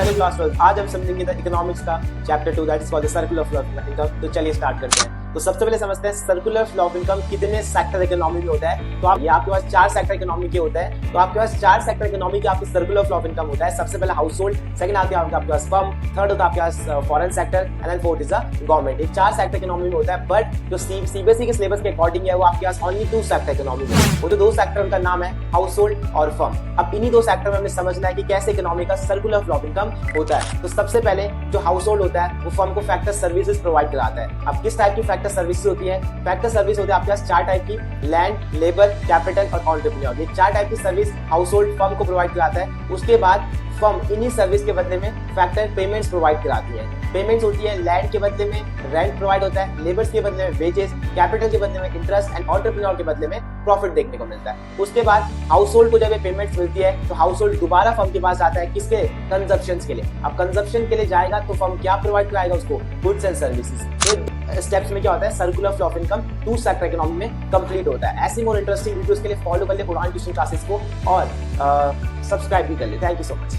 Hello class 12, आज हम समझेंगे द इकोनॉमिक्स का chapter 2 that is called the circular flow of income. तो चलिए स्टार्ट करते हैं। तो सबसे पहले समझते हैं सर्कुलर फ्लो ऑफ इनकम कितने सेक्टर इकोनॉमी में होता है। तो आप ये आपके पास 4 सेक्टर इकोनॉमी के होता है। तो आपके पास 4 सेक्टर इकोनॉमी के आपके सर्कुलर फ्लो ऑफ इनकम होता है। सबसे पहले हाउस होल्ड, सेकंड आते हैं आपके पास फर्म, थर्ड होता है आपके पास foreign sector and then fourth is the government. ये 4 सेक्टर इकोनॉमी में होता है। बट जो सीबीएसई के सिलेबस के अकॉर्डिंग है वो आपके पास ओनली 2 सेक्टर इकोनॉमी में है। वो जो 2 सेक्टर उनका नाम है हाउस होल्ड और फर्म। अब इन्हीं 2 सेक्टर में हमें समझना है कि कैसे इकोनॉमी का सर्कुलर फ्लो ऑफ इनकम होता है। तो सबसे पहले जो हाउस होल्ड होता है वो फर्म को फैक्टर सर्विसेज प्रोवाइड कराता है। अब किस टाइप की फैक्टर सर्विसेज होती है? फैक्टर सर्विस होती है आपके पास 4 टाइप की, लैंड, लेबर, कैपिटल और एंटरप्रेन्योर। ये 4 टाइप की सर्विस हाउस होल्ड फर्म को प्रोवाइड कराता है। उसके बाद फर्म इन्हीं सर्विस के बदले में फैक्टर पेमेंट्स प्रोवाइड कराती है। पेमेंट्स होती है लैंड के बदले में रेंट प्रोवाइड होता है, लेबर्स के बदले में वेजेस, कैपिटल के बदले में इंटरेस्ट एंड एंटरप्रेन्योर के बदले में प्रॉफिट देखने को मिलता है। उसके बाद हाउस होल्ड को जब ये पेमेंट्स मिलती है तो हाउस होल्ड दोबारा फर्म के पास आता है किसके? कंजप्शन के लिए। अब कंजप्शन के लिए जाएगा तो फर्म क्या प्रोवाइड कराएगा उसको? Goods and services. तो स्टेप्स में क्या होता है? Circular flow of income 2 sector economy में कंप्लीट होता है। ऐसी मोर इंटरेस्टिंग वीडियोस के लिए फॉलो कर ले पुरानी ट्यूशन क्लासेस को और सब्सक्राइब भी कर ले। Thank you so much.